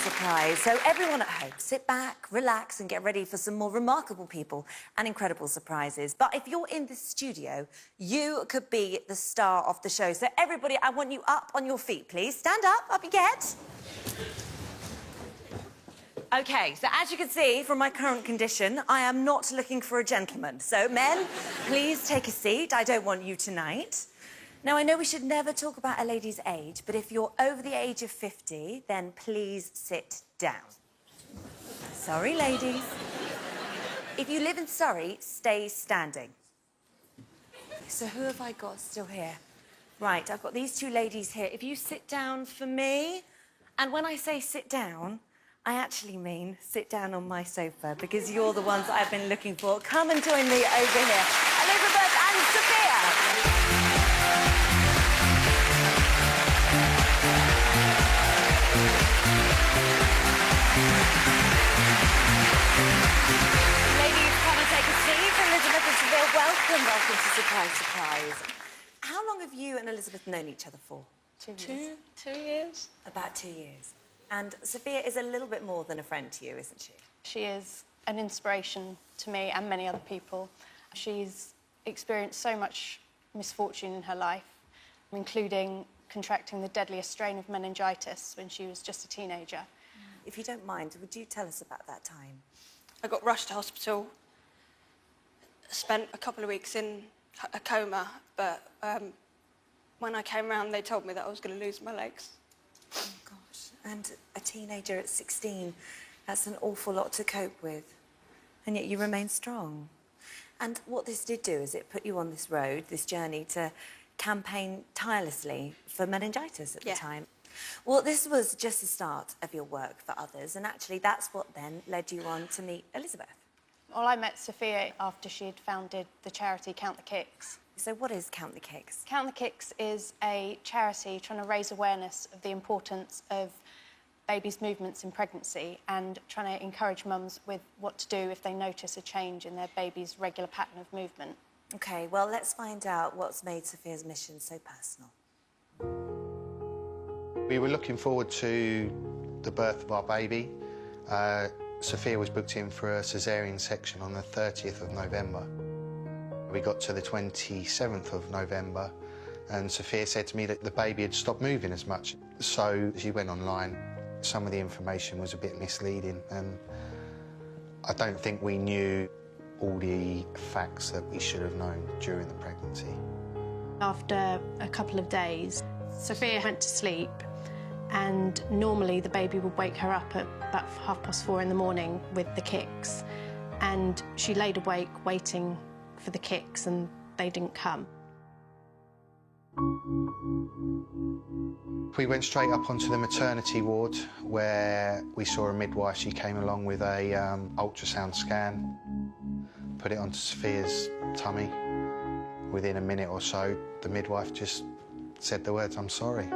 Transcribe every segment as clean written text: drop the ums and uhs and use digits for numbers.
surprise. So everyone at home, sit back, relax and get ready for some more remarkable people and incredible surprises. But if you're in the studio, you could be the star of the show. So everybody, I want you up on your feet, please. Stand up you get. OK, so as you can see from my current condition, I am not looking for a gentleman. So, men, please take a seat. I don't want you tonight. Now, I know we should never talk about a lady's age, but if you're over the age of 50, then please sit down. Sorry, ladies. If you live in Surrey, stay standing. So who have I got still here? Right, I've got these two ladies here. If you sit down for me, and when I say sit down, I actually mean sit down on my sofa, because you're the ones I've been looking for. Come and join me over here. Elizabeth and Sophia. Ladies, come and take a seat. Elizabeth and Sophia, welcome to Surprise Surprise. How long have you and Elizabeth known each other for? 2 years. Two years. About 2 years. And Sophia is a little bit more than a friend to you, isn't she? She is an inspiration to me and many other people. She's experienced so much misfortune in her life, including contracting the deadliest strain of meningitis when she was just a teenager. If you don't mind, would you tell us about that time? I got rushed to hospital, spent a couple of weeks in a coma, but when I came round, they told me that I was going to lose my legs. Oh, gosh. And a teenager at 16, that's an awful lot to cope with. And yet you remain strong. And what this did do is it put you on this road, this journey to campaign tirelessly for meningitis at the time. Well, this was just the start of your work for others, and actually that's what then led you on to meet Elizabeth. Well, I met Sophia after she'd founded the charity Count the Kicks. So what is Count the Kicks? Count the Kicks is a charity trying to raise awareness of the importance of babies' movements in pregnancy and trying to encourage mums with what to do if they notice a change in their baby's regular pattern of movement. OK, well, let's find out what's made Sophia's mission so personal. We were looking forward to the birth of our baby. Sophia was booked in for a caesarean section on the 30th of November. We got to the 27th of November and Sophia said to me that the baby had stopped moving as much. So she went online. Some of the information was a bit misleading and I don't think we knew all the facts that we should have known during the pregnancy. After a couple of days, Sophia went to sleep and normally the baby would wake her up at about 4:30 in the morning with the kicks, and she laid awake waiting for the kicks and they didn't come. We went straight up onto the maternity ward where we saw a midwife. She came along with a ultrasound scan, put it onto Sophia's tummy. Within a minute or so, the midwife just said the words, "I'm sorry."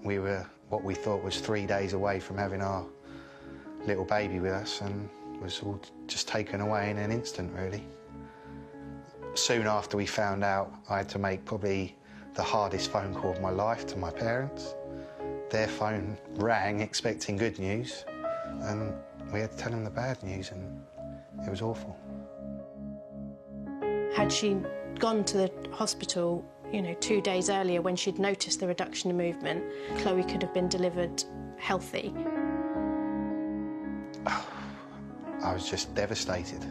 We were what we thought was 3 days away from having our little baby with us and was all just taken away in an instant, really. Soon after we found out, I had to make probably the hardest phone call of my life to my parents. Their phone rang expecting good news and we had to tell them the bad news and it was awful. Had she gone to the hospital, 2 days earlier when she'd noticed the reduction in movement, Chloe could have been delivered healthy. I was just devastated.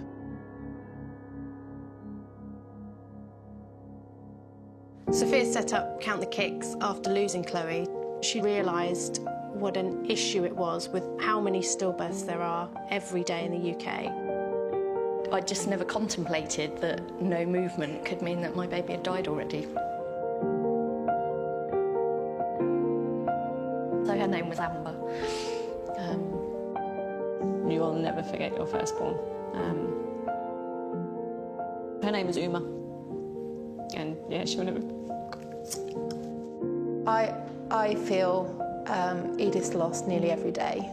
Sophia set up Count the Kicks after losing Chloe. She realised what an issue it was with how many stillbirths there are every day in the UK. I just never contemplated that no movement could mean that my baby had died already. So her name was Amber. You will never forget your firstborn. Her name is Uma. And yeah, she'll never... I feel Edith's lost nearly every day.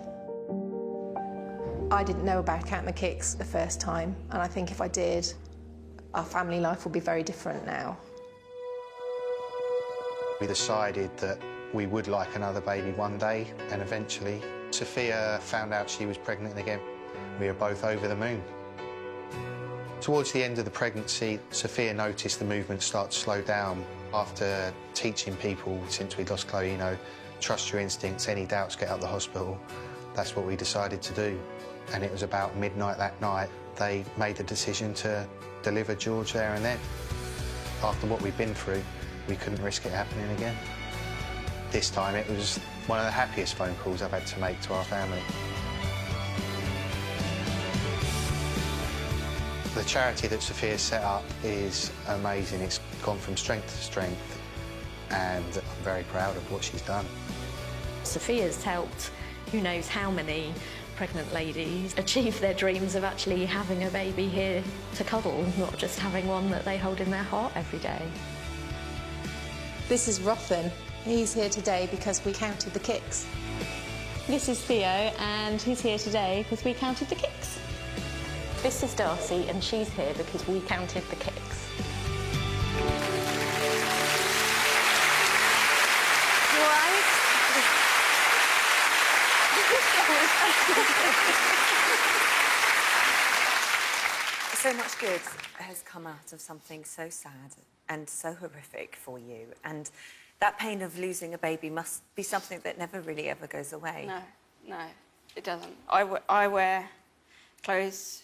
I didn't know about Count the Kicks the first time, and I think if I did, our family life would be very different now. We decided that we would like another baby one day, and eventually Sophia found out she was pregnant again. We were both over the moon. Towards the end of the pregnancy, Sophia noticed the movement start to slow down. After teaching people since we lost Chloe, you know, trust your instincts, any doubts, get out of the hospital, that's what we decided to do. And it was about midnight that night, they made the decision to deliver George there and then. After what we'd been through, we couldn't risk it happening again. This time it was one of the happiest phone calls I've had to make to our family. The charity that Sophia's set up is amazing. It's gone from strength to strength, and I'm very proud of what she's done. Sophia's helped who knows how many pregnant ladies achieve their dreams of actually having a baby here to cuddle, not just having one that they hold in their heart every day. This is Rothan. He's here today because we counted the kicks. This is Theo, and he's here today because we counted the kicks. This is Darcy, and she's here because we counted the kicks. So much good has come out of something so sad and so horrific for you. And that pain of losing a baby must be something that never really ever goes away. No, it doesn't. I wear Chloe's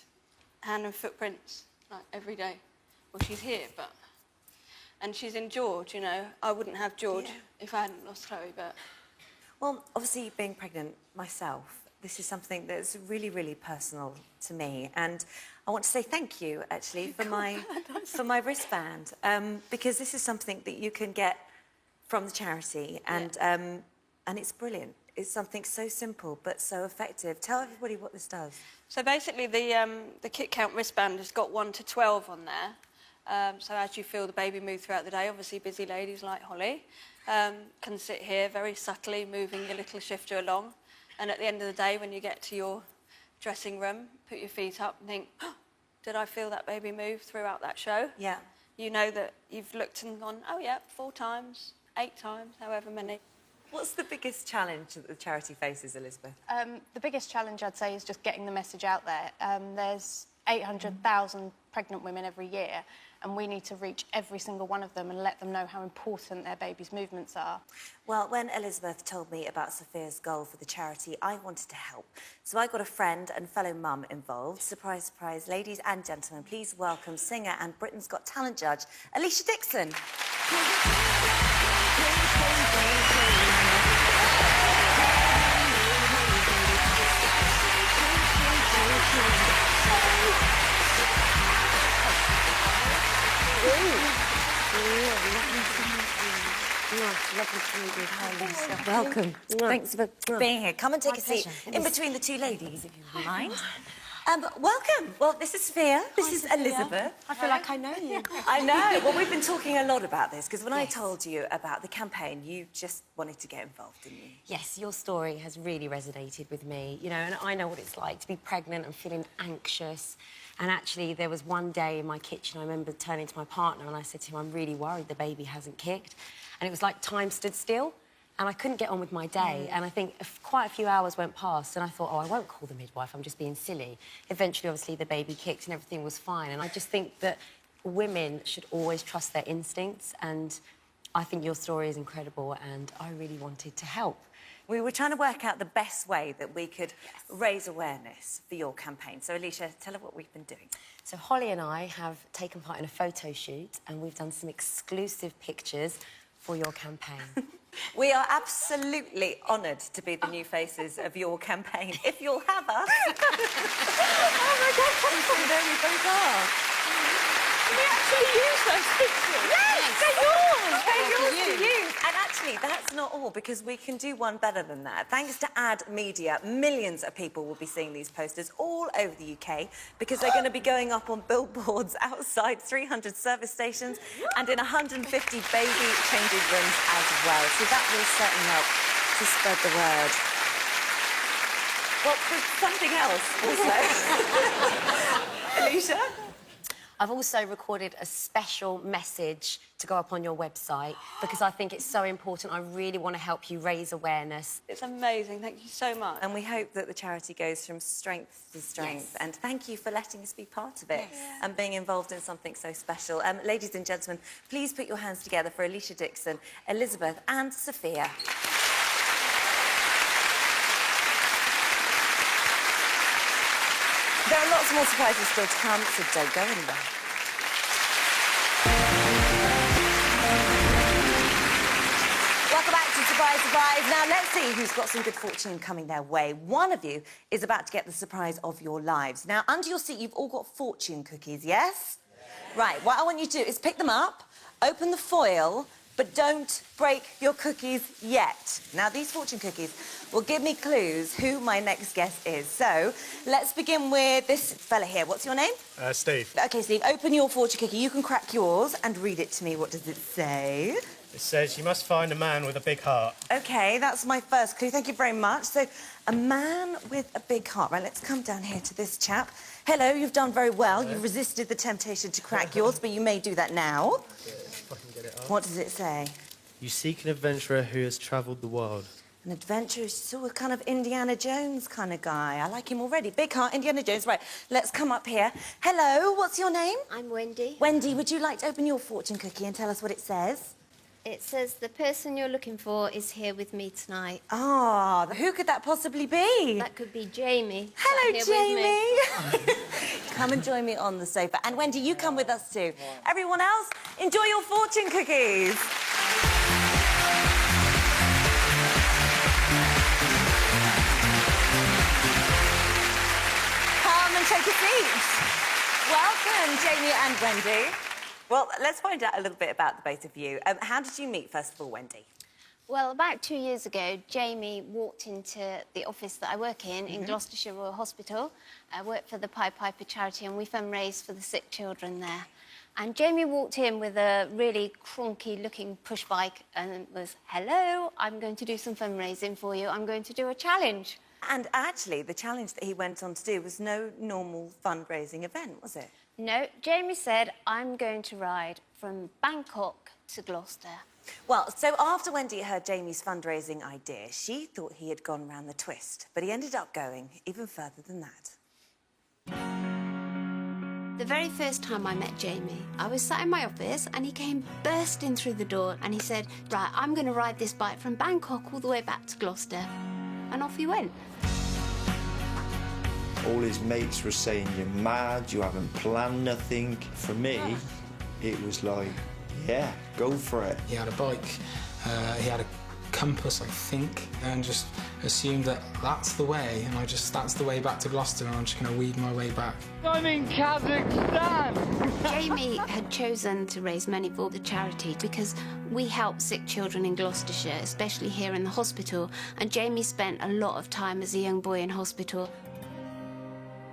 hand and footprints like every day. Well, she's here, but... And she's in George, you know. I wouldn't have George if I hadn't lost Chloe, but... Well, obviously, being pregnant myself, this is something that's really, really personal to me. And I want to say thank you, actually, for my wristband, because this is something that you can get from the charity, and it's brilliant. It's something so simple but so effective. Tell everybody what this does. So basically, the kick count wristband has got 1 to 12 on there. So as you feel the baby move throughout the day, obviously busy ladies like Holly can sit here very subtly, moving your little shifter along. And at the end of the day, when you get to your dressing room, put your feet up and think, oh, did I feel that baby move throughout that show? Yeah. You know that you've looked and gone, oh yeah, 4 times, 8 times, however many. What's the biggest challenge that the charity faces, Elizabeth? The biggest challenge, I'd say, is just getting the message out there. There's 800,000 pregnant women every year, and we need to reach every single one of them and let them know how important their baby's movements are. Well, when Elizabeth told me about Sophia's goal for the charity, I wanted to help. So I got a friend and fellow mum involved. Surprise, surprise, ladies and gentlemen, please welcome singer and Britain's Got Talent judge, Alicia Dixon. Lovely to meet you. Hi, Lisa. Welcome. Thanks for being here. Come and take a seat in between the two ladies, if you don't mind. Welcome. Well, this is Sophia. This is Elizabeth. I feel like I know you. I know. Well, we've been talking a lot about this because when I told you about the campaign, you just wanted to get involved, didn't you? Yes, your story has really resonated with me, you know, and I know what it's like to be pregnant and feeling anxious. And actually, there was one day in my kitchen, I remember turning to my partner and I said to him, I'm really worried the baby hasn't kicked. And it was like time stood still and I couldn't get on with my day. And I think quite a few hours went past and I thought, oh, I won't call the midwife, I'm just being silly. Eventually, obviously, the baby kicked and everything was fine. And I just think that women should always trust their instincts. And I think your story is incredible and I really wanted to help. We were trying to work out the best way that we could raise awareness for your campaign. So, Alicia, tell her what we've been doing. So Holly and I have taken part in a photo shoot and we've done some exclusive pictures for your campaign. We are absolutely honoured to be the new faces of your campaign. If you'll have us. Oh, my God, that's very bizarre. We actually use those pictures. Yes, they're yours. They're yours to use. And actually, that's not all, because we can do one better than that. Thanks to Ad Media, millions of people will be seeing these posters all over the UK because they're going to be going up on billboards outside 300 service stations and in 150 baby changing rooms as well. So that will certainly help to spread the word. Well, for something else also. Alicia? I've also recorded a special message to go up on your website because I think it's so important. I really want to help you raise awareness. It's amazing. Thank you so much. And we hope that the charity goes from strength to strength. Yes. And thank you for letting us be part of it and being involved in something so special. Ladies and gentlemen, please put your hands together for Alicia Dixon, Elizabeth and Sophia. There are lots more surprises still to come, so don't go anywhere. Welcome back to Surprise, Surprise. Now, let's see who's got some good fortune coming their way. One of you is about to get the surprise of your lives. Now, under your seat, you've all got fortune cookies, yes? Right, what I want you to do is pick them up, open the foil, but don't break your cookies yet. Now, these fortune cookies will give me clues who my next guest is. So, let's begin with this fella here. What's your name? Steve. OK, Steve, open your fortune cookie. You can crack yours and read it to me. What does it say? It says you must find a man with a big heart. OK, that's my first clue. Thank you very much. So, a man with a big heart. Right, let's come down here to this chap. Hello, you've done very well. You've resisted the temptation to crack yours, but you may do that now. If I can get it up. What does it say? You seek an adventurer who has travelled the world. An adventurer, sort of kind of Indiana Jones kind of guy. I like him already. Big heart, Indiana Jones. Right, let's come up here. Hello, what's your name? I'm Wendy. Wendy, would you like to open your fortune cookie and tell us what it says? It says the person you're looking for is here with me tonight. Ah, who could that possibly be? That could be Jamie. Hello, sat here with me. Jamie. Come and join me on the sofa. And Wendy, you come with us too. Everyone else, enjoy your fortune cookies. Come and take a seat. Welcome, Jamie and Wendy. Well, let's find out a little bit about the both of you. How did you meet, first of all, Wendy? Well, about 2 years ago, Jamie walked into the office that I work in Gloucestershire Royal Hospital. I work for the Pied Piper charity and we fundraise for the sick children there. And Jamie walked in with a really cronky-looking push bike and was, hello, I'm going to do some fundraising for you. I'm going to do a challenge. And actually, the challenge that he went on to do was no normal fundraising event, was it? No, Jamie said, I'm going to ride from Bangkok to Gloucester. Well, so after Wendy heard Jamie's fundraising idea, she thought he had gone round the twist, but he ended up going even further than that. The very first time I met Jamie, I was sat in my office and he came bursting through the door and he said, right, I'm going to ride this bike from Bangkok all the way back to Gloucester. And off he went. All his mates were saying, you're mad, you haven't planned nothing. For me, it was like, yeah, go for it. He had a bike, he had a compass, I think, and just assumed that that's the way, and that's the way back to Gloucester, and I'm just going to weed my way back. I'm in Kazakhstan! Jamie had chosen to raise money for the charity because we help sick children in Gloucestershire, especially here in the hospital, and Jamie spent a lot of time as a young boy in hospital.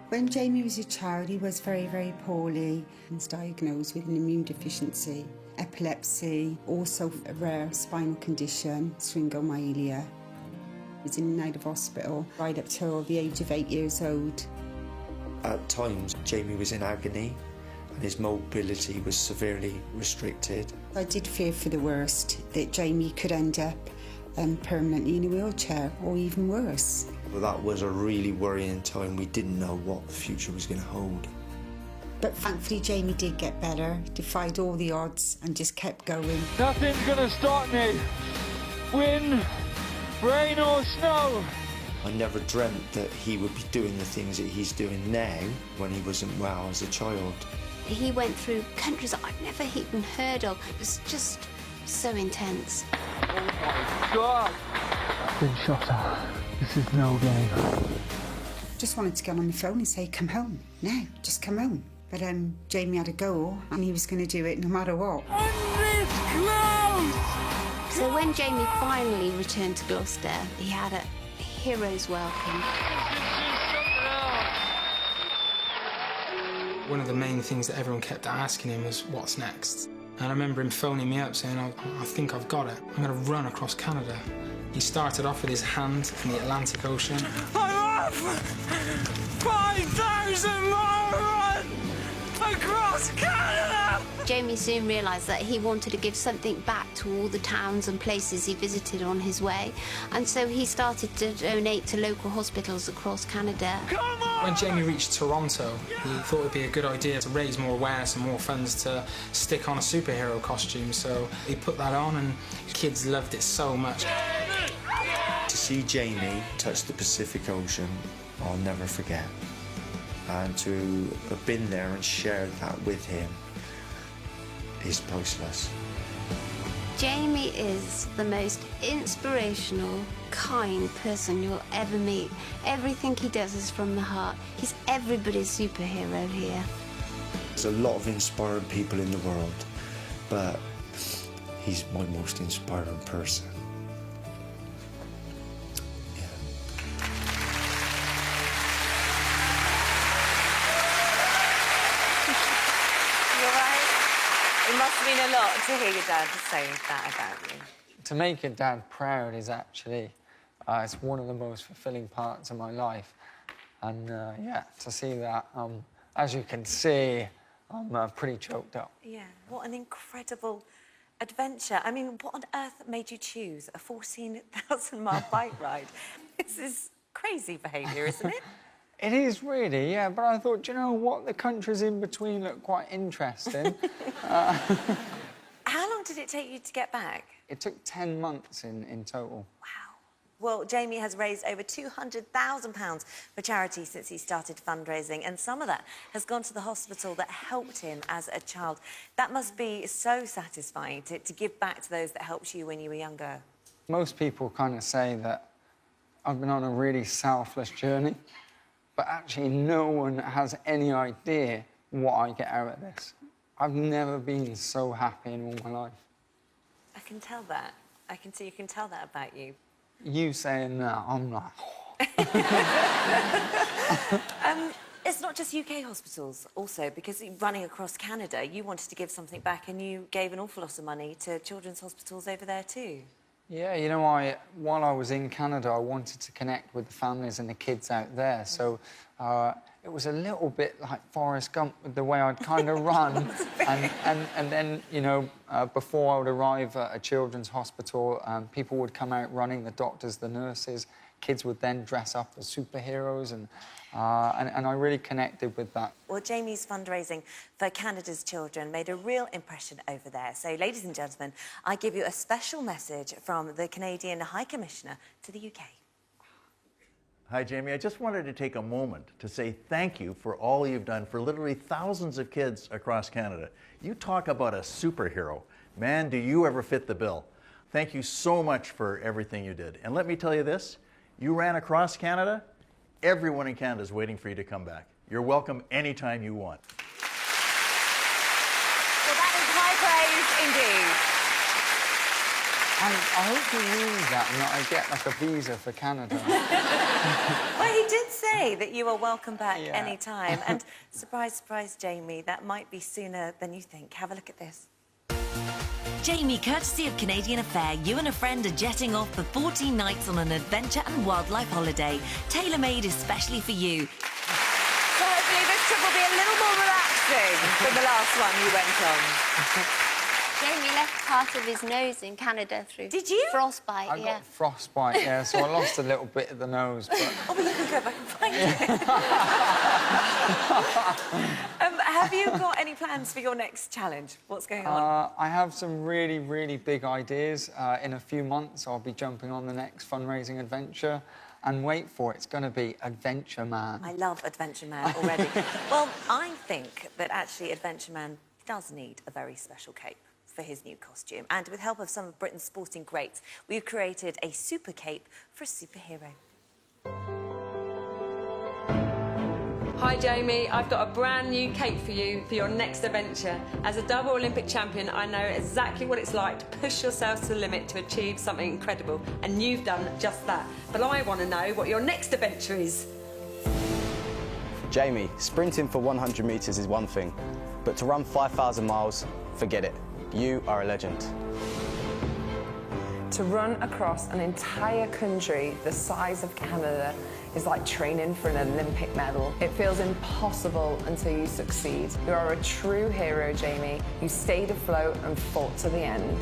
When Jamie was a child, he was very, very poorly. He was diagnosed with an immune deficiency, epilepsy, also a rare spinal condition, syringomyelia. He was in and out of hospital right up till the age of 8 years old. At times, Jamie was in agony and his mobility was severely restricted. I did fear for the worst, that Jamie could end up permanently in a wheelchair, or even worse. That was a really worrying time. We didn't know what the future was going to hold. But thankfully, Jamie did get better, defied all the odds, and just kept going. Nothing's gonna stop me. Wind, rain or snow. I never dreamt that he would be doing the things that he's doing now when he wasn't well as a child. He went through countries that I'd never even heard of. It was just so intense. Oh my God! I've been shot at. This is no game. Just wanted to get on the phone and say, come home, now, just come home. But Jamie had a goal and he was going to do it no matter what. So when Jamie finally returned to Gloucester, he had a hero's welcome. One of the main things that everyone kept asking him was, what's next? And I remember him phoning me up saying, I think I've got it. I'm going to run across Canada. He started off with his hand in the Atlantic Ocean. I'm off! 5,000 mile run! I across Canada! Jamie soon realised that he wanted to give something back to all the towns and places he visited on his way, and so he started to donate to local hospitals across Canada. When Jamie reached Toronto, he thought it'd be a good idea to raise more awareness and more funds to stick on a superhero costume, so he put that on and kids loved it so much. To see Jamie touch the Pacific Ocean, I'll never forget. And to have been there and shared that with him is priceless. Jamie is the most inspirational, kind person you'll ever meet. Everything he does is from the heart. He's everybody's superhero here. There's a lot of inspiring people in the world, but he's my most inspiring person. It must mean a lot to hear your dad say that about you. To make your dad proud is actually, it's one of the most fulfilling parts of my life. And yeah, to see that, as you can see, I'm pretty choked up. Yeah, what an incredible adventure. I mean, what on earth made you choose a 14,000-mile bike ride? This is crazy behaviour, isn't it? It is really, yeah, but I thought, you know what, the countries in between look quite interesting. How long did it take you to get back? It took 10 months in total. Wow. Well, Jamie has raised over £200,000 for charity since he started fundraising, and some of that has gone to the hospital that helped him as a child. That must be so satisfying to give back to those that helped you when you were younger. Most people kind of say that I've been on a really selfless journey, but actually no one has any idea what I get out of this. I've never been so happy in all my life. I can tell that. I can see you can tell that about you. You saying that, I'm like... It's not just UK hospitals, also, because running across Canada, you wanted to give something back and you gave an awful lot of money to children's hospitals over there too. Yeah, you know, while I was in Canada, I wanted to connect with the families and the kids out there. So it was a little bit like Forrest Gump with the way I'd kind of run. and then, you know, before I would arrive at a children's hospital, people would come out running, the doctors, the nurses. Kids would then dress up as superheroes, and I really connected with that. Well, Jamie's fundraising for Canada's children made a real impression over there. So, ladies and gentlemen, I give you a special message from the Canadian High Commissioner to the UK. Hi, Jamie. I just wanted to take a moment to say thank you for all you've done for literally thousands of kids across Canada. You talk about a superhero. Man, do you ever fit the bill. Thank you so much for everything you did. And let me tell you this, you ran across Canada, everyone in Canada is waiting for you to come back. You're welcome anytime you want. So that is high praise indeed. I hope you mean that and that I get, like, a visa for Canada. Well, he did say that you are welcome back Yeah. anytime. And surprise, surprise, Jamie, that might be sooner than you think. Have a look at this. Jamie, courtesy of Canadian Affair, you and a friend are jetting off for 14 nights on an adventure and wildlife holiday, tailor-made especially for you. So hopefully this trip will be a little more relaxing than the last one you went on. Jamie left part of his nose in Canada through frostbite. I got frostbite, yeah, so I lost a little bit of the nose, but... Oh, well, you can go back and find it. Have you got any plans for your next challenge? What's going on? I have some really, really big ideas. In a few months, I'll be jumping on the next fundraising adventure. And wait for it, it's going to be Adventure Man. I love Adventure Man already. Well, I think that actually Adventure Man does need a very special cape for his new costume. And with help of some of Britain's sporting greats, we've created a super cape for a superhero. Hi Jamie, I've got a brand new cape for you for your next adventure. As a double Olympic champion, I know exactly what it's like to push yourself to the limit to achieve something incredible, and you've done just that. But I want to know what your next adventure is. Jamie, sprinting for 100 metres is one thing, but to run 5,000 miles, forget it. You are a legend. To run across an entire country the size of Canada is like training for an Olympic medal. It feels impossible until you succeed. You are a true hero, Jamie. You stayed afloat and fought to the end.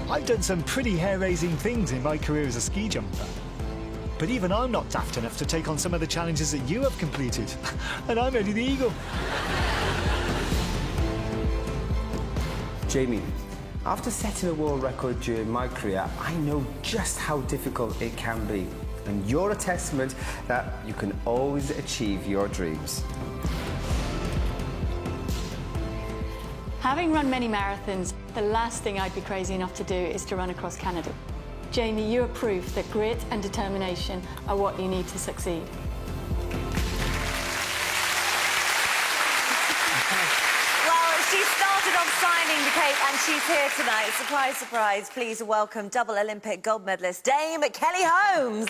I've done some pretty hair-raising things in my career as a ski jumper. But even I'm not daft enough to take on some of the challenges that you have completed. And I'm Eddie the Eagle. Jamie, after setting a world record during my career, I know just how difficult it can be. And you're a testament that you can always achieve your dreams. Having run many marathons, the last thing I'd be crazy enough to do is to run across Canada. Jamie, you are proof that grit and determination are what you need to succeed. Well, she started off signing the cape and she's here tonight. Surprise, surprise. Please welcome double Olympic gold medalist Dame Kelly Holmes.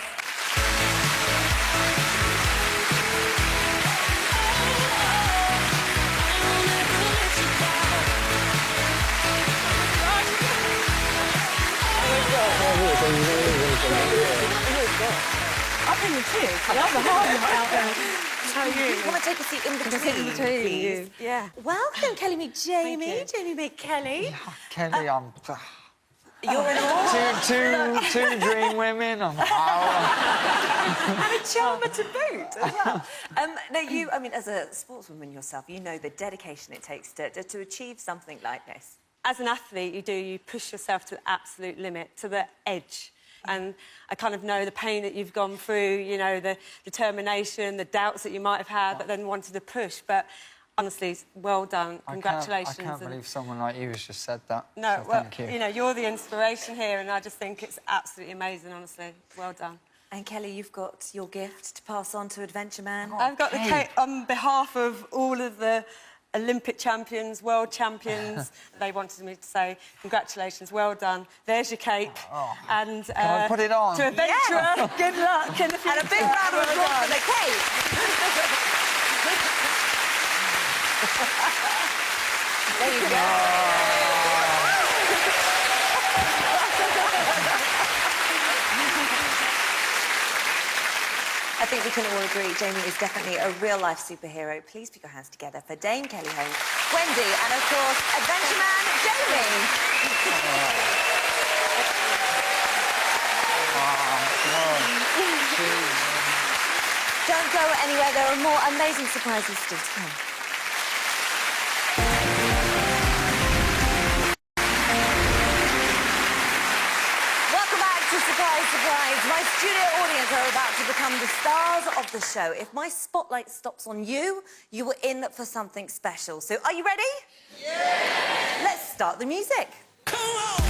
I've been the tears. I love the hard one out there. How are you? You want to take a seat in between, please? Yeah. Welcome, Kelly. Meet Jamie. Jamie, meet Kelly. Yeah, Kelly, I'm... You're in awe. Two dream women. I'm... And a charmer to boot as well. Now, you, I mean, as a sportswoman yourself, you know the dedication it takes to achieve something like this. As an athlete, you push yourself to the absolute limit, to the edge. And I kind of know the pain that you've gone through, you know, the determination, the doubts that you might have had, but then wanted to push. But honestly, well done. Congratulations. I can't believe someone like you has just said that. No, so well, thank you. You know, you're the inspiration here, and I just think it's absolutely amazing, honestly. Well done. And Kelly, you've got your gift to pass on to Adventure Man. I've got the cake on behalf of all of the Olympic champions, world champions. They wanted me to say congratulations, well done. There's your cake. And can I put it on? To Adventurer, good luck in the future. And a big round of applause for the cake. There you go. I think we can all agree Jamie is definitely a real-life superhero. Please put your hands together for Dame Kelly Holmes, Wendy, and, of course, Adventure Man Jamie. Don't go anywhere. There are more amazing surprises still to come. Surprise, surprise. My studio audience are about to become the stars of the show. If my spotlight stops on you, you were in for something special. So are you ready? Yeah! Let's start the music. Come on!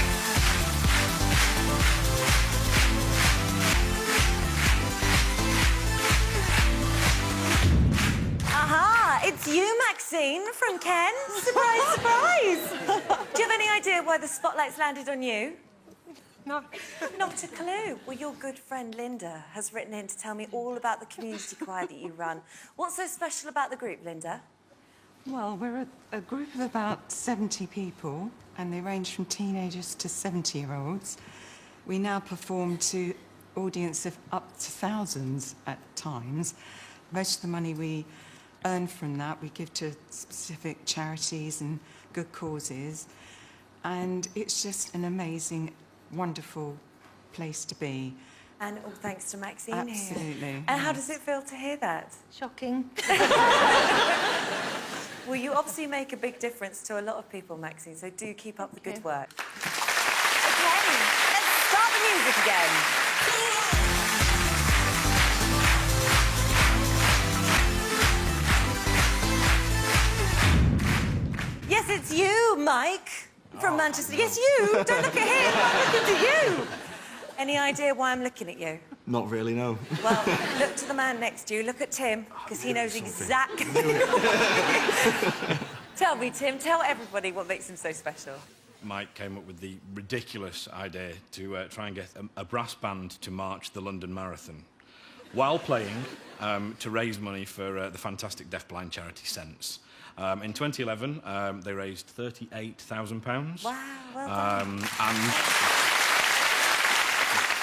Aha! It's you, Maxine, from Ken. Surprise, surprise! Do you have any idea why the spotlight's landed on you? No. Not a clue. Well, your good friend Linda has written in to tell me all about the community choir that you run. What's so special about the group, Linda? Well, we're a group of about 70 people, and they range from teenagers to 70-year-olds. We now perform to audience of up to thousands at times. Most of the money we earn from that we give to specific charities and good causes. And it's just an amazing, wonderful place to be. And all thanks to Maxine Absolutely, here. And how does it feel to hear that? Shocking. Well, you obviously make a big difference to a lot of people, Maxine, so do keep up the good work. OK, let's start the music again. Yes, it's you, Mike, from Manchester. Yes, you. Don't look at him. I'm looking at you. Any idea why I'm looking at you? Not really, no. Well, look to the man next to you. Look at Tim, because he knows exactly. Tell me, Tim, tell everybody what makes him so special. Mike came up with the ridiculous idea to try and get a brass band to march the London Marathon while playing to raise money for the fantastic deafblind charity Sense. In 2011, they raised £38,000. Wow, well done.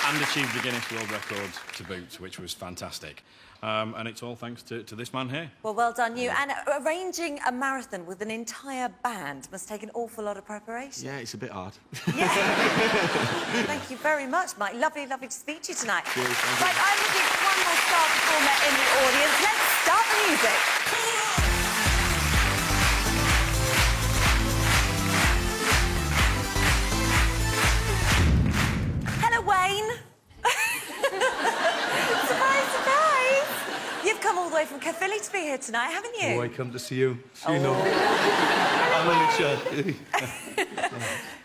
and achieved the Guinness World Record to boot, which was fantastic. And it's all thanks to this man here. Well, well done you. And arranging a marathon with an entire band must take an awful lot of preparation. Yeah, it's a bit hard. Thank you very much, Mike. Lovely, lovely to speak to you tonight. Cheers, thank you. Right, I'm looking for one more star performer in the audience. Let's start the music. Hello, Wayne. Surprise, surprise. You've come all the way from Caerphilly to be here tonight, haven't you? Oh, I come to see you. So you know. I'm Alicia.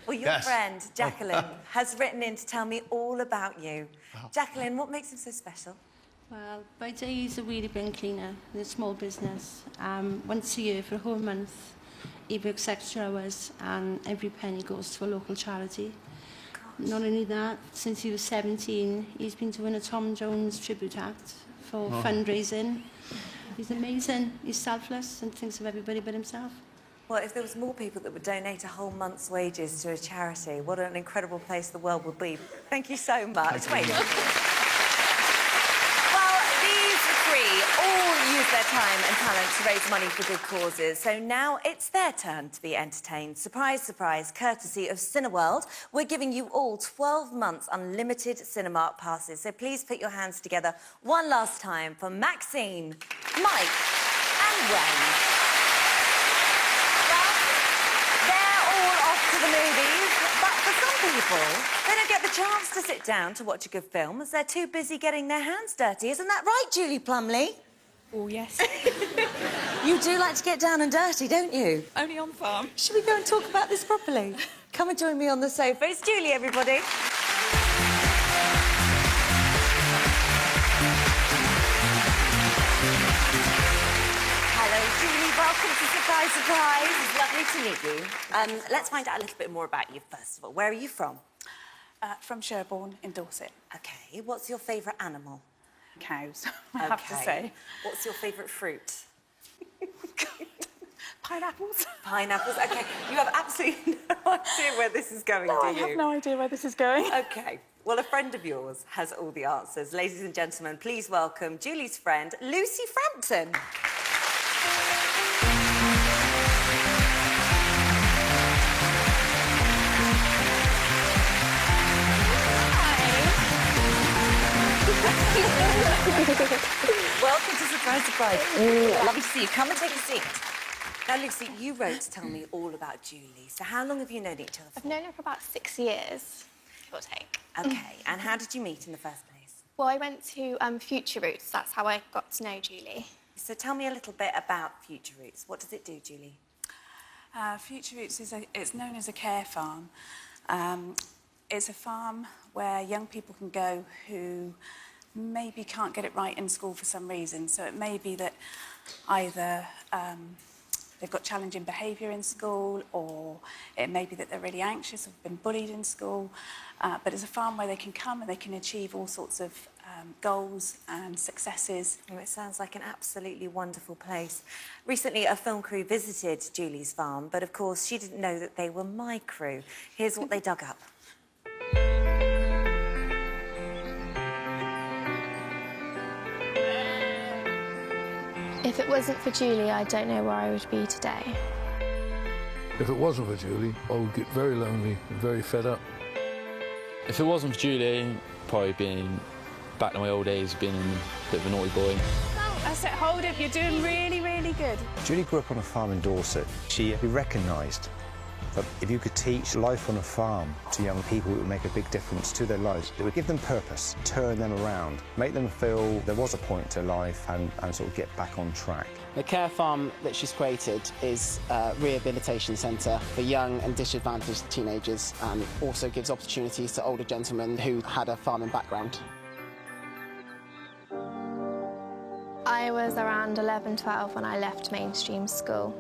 Well, your friend, Jacqueline, has written in to tell me all about you. Jacqueline, what makes him so special? Well, by day he's a wheelie bin cleaner in a small business. Once a year for a whole month, he works extra hours and every penny goes to a local charity. Not only that, since he was 17, he's been doing a Tom Jones tribute act for fundraising. He's amazing, he's selfless and thinks of everybody but himself. Well, if there was more people that would donate a whole month's wages to a charity, what an incredible place the world would be. Thank you so much. Wait. Well, these three all use their time and talent to raise money for good causes. So now it's their turn to be entertained. Surprise, surprise, courtesy of Cineworld. We're giving you all 12 months unlimited cinema passes. So please put your hands together one last time for Maxine, Mike and Wayne. To the movies, but for some people, they don't get the chance to sit down to watch a good film as they're too busy getting their hands dirty. Isn't that right, Julie Plumley? Oh, yes. You do like to get down and dirty, don't you? Only on farm. Should we go and talk about this properly? Come and join me on the sofa. It's Julie, everybody. Hello, Julie. Welcome to Surprise, Surprise. It's lovely to meet you. Let's find out a little bit more about you, first of all. Where are you from? From Sherborne in Dorset. OK. What's your favourite animal? Cows, I have to say. What's your favourite fruit? Pineapples. Pineapples, OK. You have absolutely no idea where this is going, do you? I have no idea where this is going. OK. Well, a friend of yours has all the answers. Ladies and gentlemen, please welcome Julie's friend, Lucy Frampton. Welcome to Surprise, Surprise. Lovely to see you. Come and take a seat. Now, Lucy, you wrote to tell me all about Julie. So how long have you known each other for? I've known her for about 6 years, give or take. OK. And how did you meet in the first place? Well, I went to Future Roots. That's how I got to know Julie. So tell me a little bit about Future Roots. What does it do, Julie? Future Roots it's known as a care farm. It's a farm where young people can go who maybe can't get it right in school for some reason. So it may be that either they've got challenging behaviour in school, or it may be that they're really anxious or have been bullied in school. But it's a farm where they can come and they can achieve all sorts of goals and successes. Oh, it sounds like an absolutely wonderful place. Recently, a film crew visited Julie's farm, but of course, she didn't know that they were my crew. Here's what they dug up. If it wasn't for Julie, I don't know where I would be today. If it wasn't for Julie, I would get very lonely and very fed up. If it wasn't for Julie, probably being back to my old days, being a bit of a naughty boy. That's it, hold it, you're doing really, really good. Julie grew up on a farm in Dorset. She recognised that if you could teach life on a farm to young people, it would make a big difference to their lives. It would give them purpose, turn them around, make them feel there was a point to life and sort of get back on track. The care farm that she's created is a rehabilitation centre for young and disadvantaged teenagers, and also gives opportunities to older gentlemen who had a farming background. I was around 11, 12 when I left mainstream school.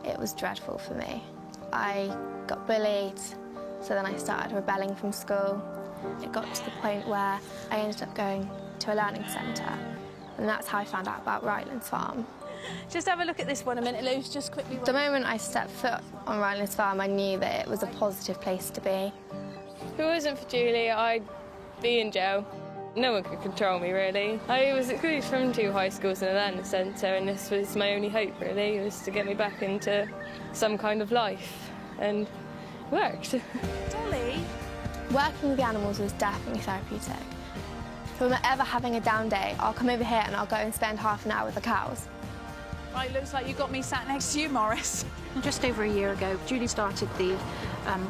It was dreadful for me. I got bullied, so then I started rebelling from school. It got to the point where I ended up going to a learning centre, and that's how I found out about Rylands Farm. Just have a look at this one a minute, Luce, just quickly. The moment I stepped foot on Rylands Farm, I knew that it was a positive place to be. If it wasn't for Julie, I Being Joe, no one could control me, really. I was excluded from 2 high schools in a learning centre, and this was my only hope, really, was to get me back into some kind of life, and it worked. Dolly? Working with the animals was definitely therapeutic. If I'm ever having a down day, I'll come over here and I'll go and spend half an hour with the cows. Right, looks like you got me sat next to you, Morris. Just over a year ago, Julie started the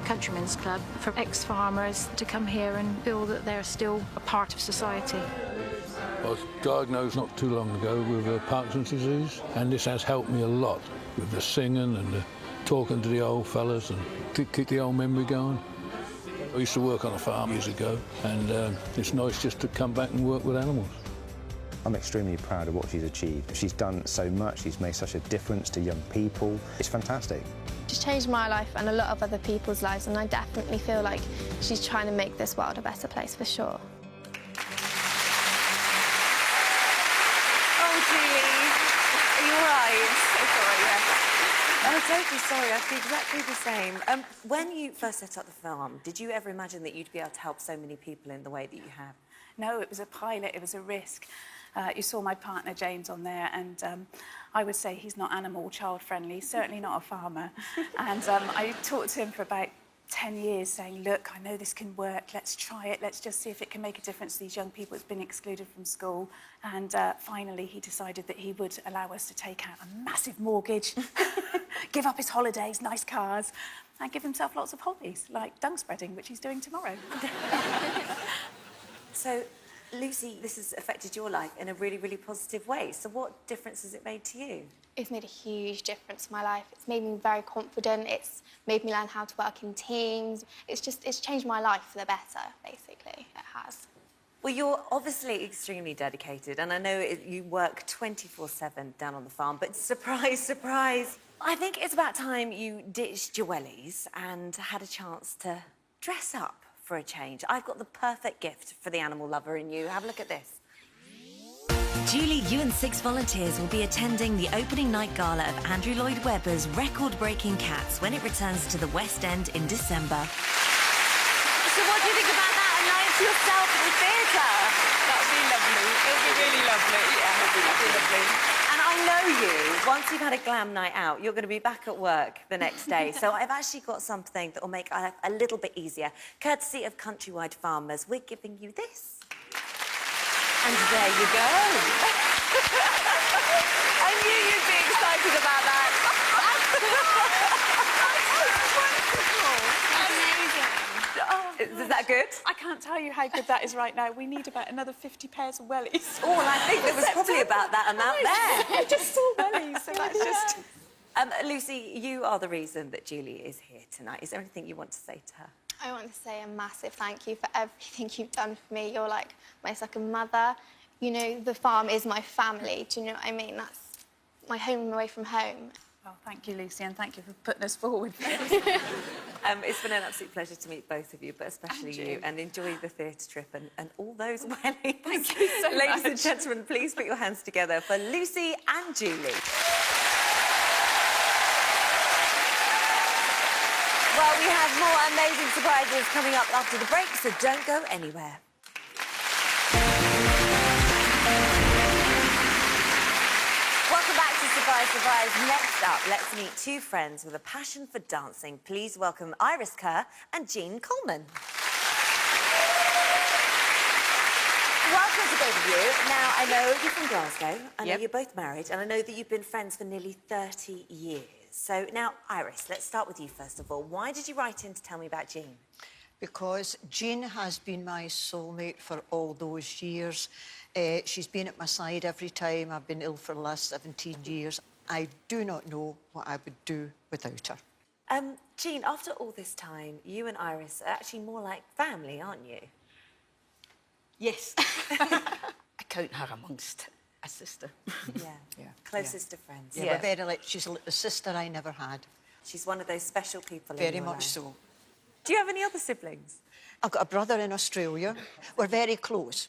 Countrymen's Club for ex-farmers to come here and feel that they're still a part of society. I was diagnosed not too long ago with Parkinson's disease, and this has helped me a lot with the singing and the talking to the old fellas and keep the old memory going. I used to work on a farm years ago, and it's nice just to come back and work with animals. I'm extremely proud of what she's achieved. She's done so much, she's made such a difference to young people. It's fantastic. She's changed my life and a lot of other people's lives, and I definitely feel like she's trying to make this world a better place for sure. Oh, Julie, are you all right? So sorry, yeah. Oh, don't be sorry, I feel exactly the same. When you first set up the farm, did you ever imagine that you'd be able to help so many people in the way that you have? No, it was a pilot, it was a risk. You saw my partner James on there, and I would say he's not animal child friendly, certainly not a farmer. And I talked to him for about 10 years saying, look, I know this can work, let's try it, let's just see if it can make a difference to these young people that's been excluded from school. And finally he decided that he would allow us to take out a massive mortgage, give up his holidays, nice cars, and give himself lots of hobbies, like dung spreading, which he's doing tomorrow. So, Lucy, this has affected your life in a really, really positive way. So what difference has it made to you? It's made a huge difference in my life. It's made me very confident. It's made me learn how to work in teams. It's changed my life for the better, basically. It has. Well, you're obviously extremely dedicated, and I know you work 24/7 down on the farm, but surprise, surprise, I think it's about time you ditched your wellies and had a chance to dress up for a change. I've got the perfect gift for the animal lover in you. Have a look at this. Julie, you and 6 volunteers will be attending the opening night gala of Andrew Lloyd Webber's record-breaking Cats when it returns to the West End in December. So what do you think about that? A night to yourself at the theatre? That would be lovely. It would be really lovely. Yeah, it would be lovely. And I know you, once you've had a glam night out, you're going to be back at work the next day. So I've actually got something that will make life a little bit easier. Courtesy of Countrywide Farmers, we're giving you this. And there you go. I knew you'd be excited about that. Is that good? I can't tell you how good that is right now. We need about another 50 pairs of wellies. Oh, and I think there was probably about that amount there. I just saw wellies, so that's just... Lucy, you are the reason that Julie is here tonight. Is there anything you want to say to her? I want to say a massive thank you for everything you've done for me. You're like my second mother. You know, the farm is my family. Do you know what I mean? That's my home away from home. Well, thank you, Lucy, and thank you for putting us forward. It's been an absolute pleasure to meet both of you, but especially you, and enjoy the theatre trip and all those wellies. Thank you so much. Ladies and gentlemen, please put your hands together for Lucy and Julie. Well, we have more amazing surprises coming up after the break, so don't go anywhere. Welcome back to Surprise, Surprise. Next up, let's meet 2 friends with a passion for dancing. Please welcome Iris Kerr and Jean Coleman. Welcome to both of you. Now, I know you're from Glasgow, I know you're both married, and I know that you've been friends for nearly 30 years. So now, Iris, let's start with you first of all. Why did you write in to tell me about Jean? Because Jean has been my soulmate for all those years. She's been at my side every time I've been ill for the last 17 years. I do not know what I would do without her. Jean, after all this time, you and Iris are actually more like family, aren't you? Yes. I count her amongst a sister. Yeah. Closest of friends. Yeah, we're very like, she's like the sister I never had. She's one of those special people in Very your much life. so. Do you have any other siblings? I've got a brother in Australia. We're very close,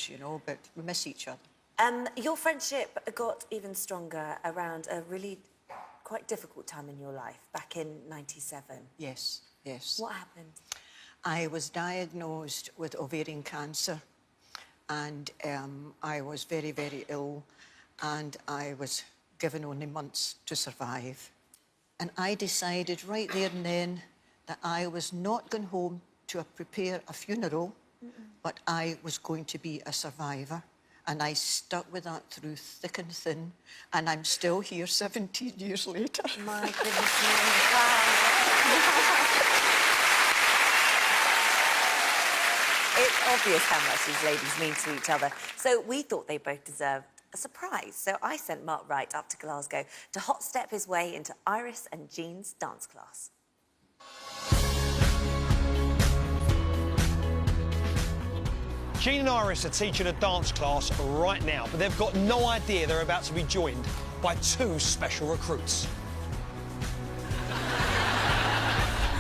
you know, but we miss each other. Your friendship got even stronger around a really quite difficult time in your life, back in '97. Yes, yes. What happened? I was diagnosed with ovarian cancer, and I was very, very ill, and I was given only months to survive. And I decided right there and then that I was not going home to prepare a funeral, but I was going to be a survivor. And I stuck with that through thick and thin, and I'm still here 17 years later. My goodness me, wow. It's obvious how much these ladies mean to each other. So we thought they both deserved a surprise. So I sent Mark Wright up to Glasgow to hot step his way into Iris and Jean's dance class. Jean and Iris are teaching a dance class right now, but they've got no idea they're about to be joined by 2 special recruits.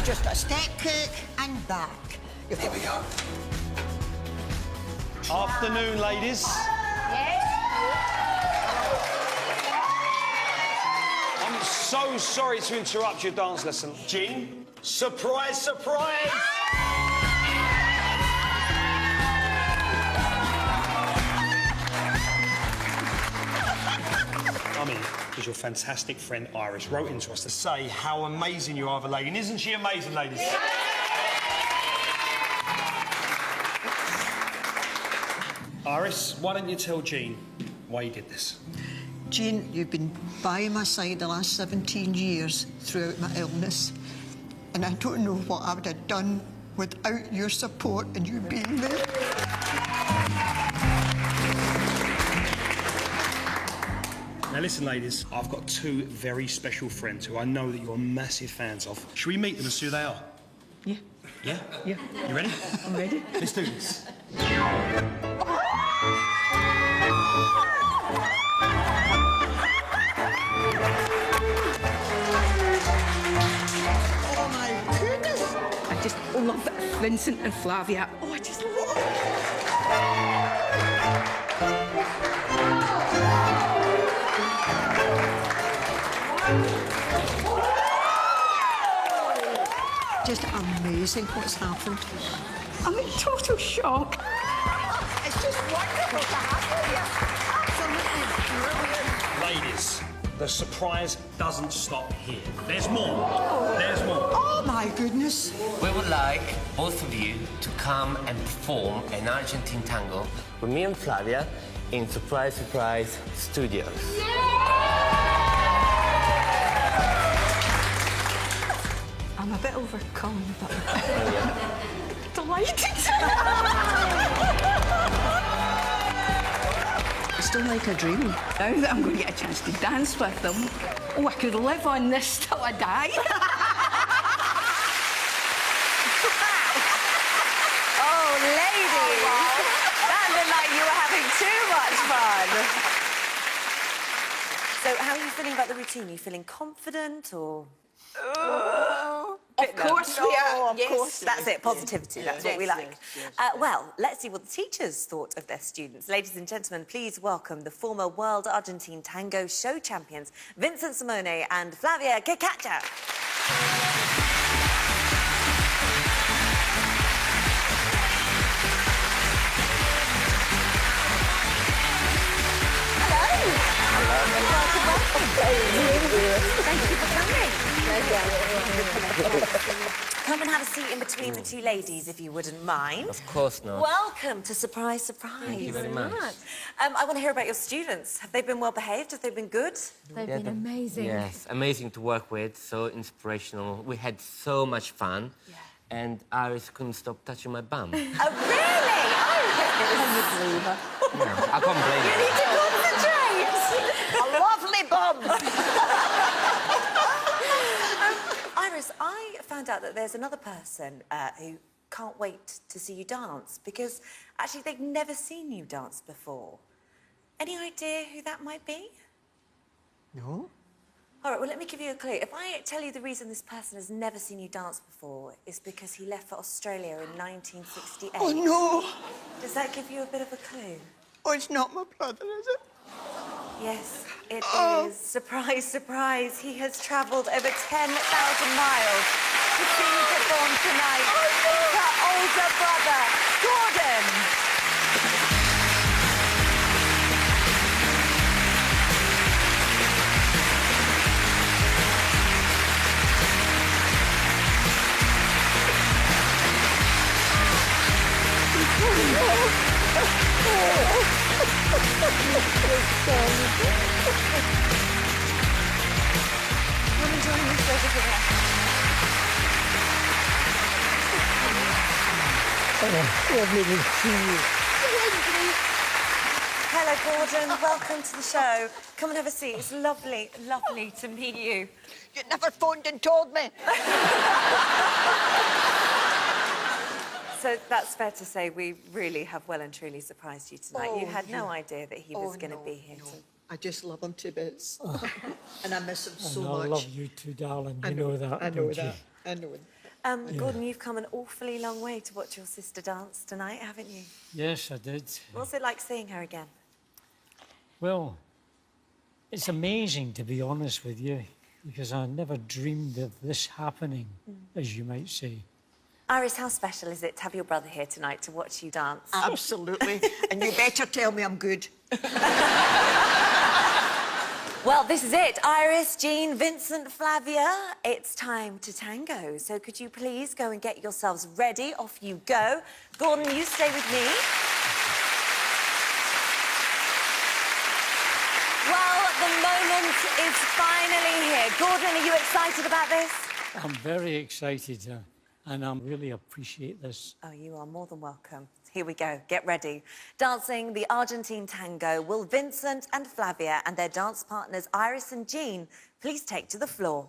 Just a step kick and back. There we go. Afternoon, ladies. I'm so sorry to interrupt your dance lesson. Jean, surprise, surprise! Because your fantastic friend Iris wrote into us to say how amazing you are, the lady. And isn't she amazing, ladies? Yeah. Iris, why don't you tell Jean why you did this? Jean, you've been by my side the last 17 years throughout my illness, and I don't know what I would have done without your support and you being there. Now listen, ladies, I've got 2 very special friends who I know that you're massive fans of. Should we meet them and see who they are? Yeah. Yeah? Yeah. You ready? I'm ready. Let's do this. Oh my goodness! I just love Vincent and Flavia. Oh, I just love Just amazing what's happened. I'm in total shock. It's just wonderful to have you here. Absolutely brilliant. Ladies, the surprise doesn't stop here. There's more. There's more. Oh, my goodness. We would like both of you to come and perform an Argentine tango with me and Flavia in Surprise Surprise Studios. I'm a bit overcome, but delighted. It's still like a dream. Now that I'm going to get a chance to dance with them, oh, I could live on this till I die. Oh, ladies! That looked like you were having too much fun. So, how are you feeling about the routine? Are you feeling confident or...? Of course we are. Of course. That's it, positivity. That's what we like. Well, let's see what the teachers thought of their students. Ladies and gentlemen, please welcome the former World Argentine Tango Show champions, Vincent Simone and Flavia Quecacha. Thank you for coming. Come and have a seat in between the 2 ladies, if you wouldn't mind. Of course not. Welcome to Surprise Surprise. Thank you very much. I want to hear about your students. Have they been well behaved? Have they been good? They've been amazing. Yes, amazing to work with, so inspirational. We had so much fun. Yeah. And Iris couldn't stop touching my bum. Oh, really? Can you blame her? No, I can't blame You her. need to concentrate. A lovely bum. Iris, I found out that there's another person who can't wait to see you dance because actually they've never seen you dance before. Any idea who that might be? No. All right, well, let me give you a clue. If I tell you the reason this person has never seen you dance before is because he left for Australia in 1968. Oh, no. Does that give you a bit of a clue? Oh, it's not my brother, is it? Yes, it is. Surprise, surprise. He has travelled over 10,000 miles to see you perform tonight. To Come and join us over here. Lovely to see you. Hello, Gordon. Welcome to the show. Come and have a seat. It's lovely, lovely to meet you. You never phoned and told me. So that's fair to say we really have well and truly surprised you tonight. You Oh, had no you- idea that he was Oh, going to no, be here. no. I just love him to bits. And I miss him so And much. I love you too, darling. I You know that, I know don't you? that. I know it. Yeah. Gordon, you've come an awfully long way to watch your sister dance tonight, haven't you? Yes, I did. What's it like seeing her again? Well, it's amazing, to be honest with you, because I never dreamed of this happening, as you might say. Iris, how special is it to have your brother here tonight to watch you dance? Absolutely. And you better tell me I'm good. Well, this is it. Iris, Jean, Vincent, Flavia, it's time to tango. So could you please go and get yourselves ready? Off you go. Gordon, you stay with me. Well, the moment is finally here. Gordon, are you excited about this? I'm very excited, and I really appreciate this. Oh, you are more than welcome. Here we go. Get ready. Dancing the Argentine tango, will Vincent and Flavia and their dance partners Iris and Jean please take to the floor?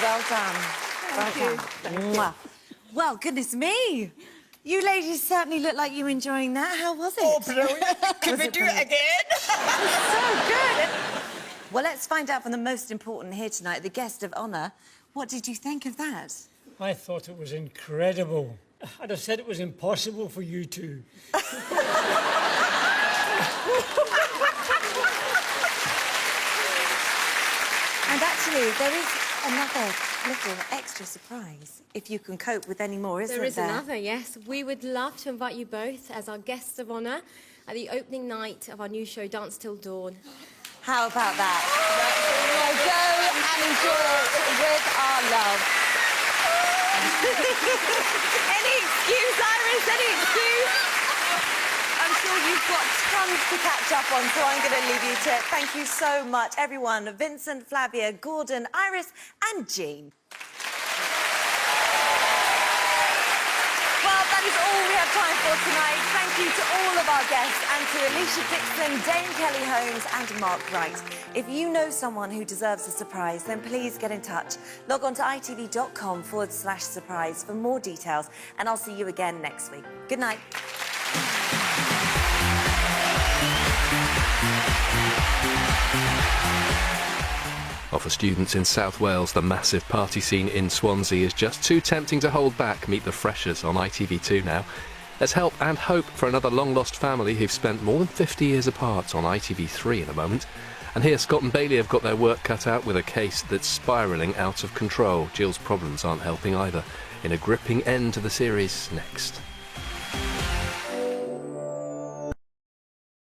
Well done. Thank you. Mwah. Well, goodness me. You ladies certainly look like you were enjoying that. How was it? Oh, brilliant. Can we do it again? So good. Well, let's find out from the most important here tonight, the guest of honour. What did you think of that? I thought it was incredible. I'd have said it was impossible for you two. And actually, there is another little extra surprise, if you can cope with any more, isn't there? There is another, yes. We would love to invite you both as our guests of honour at the opening night of our new show, Dance Till Dawn. How about that? Go and enjoy it with our love. Any excuse, Iris, any excuse? I'm sure you've got tons to catch up on, so I'm going to leave you to it. Thank you so much, everyone. Vincent, Flavia, Gordon, Iris and Jean. Well, that is all we have time for tonight. Thank you to all of our guests and to Alicia Dixon, Dame Kelly Holmes and Mark Wright. If you know someone who deserves a surprise, then please get in touch. Log on to itv.com/surprise for more details, and I'll see you again next week. Good night. Well, for students in South Wales, the massive party scene in Swansea is just too tempting to hold back. Meet the Freshers on ITV2 now. There's help and hope for another long-lost family who've spent more than 50 years apart on ITV3 in a moment. And here, Scott and Bailey have got their work cut out with a case that's spiralling out of control. Jill's problems aren't helping either. In a gripping end to the series next.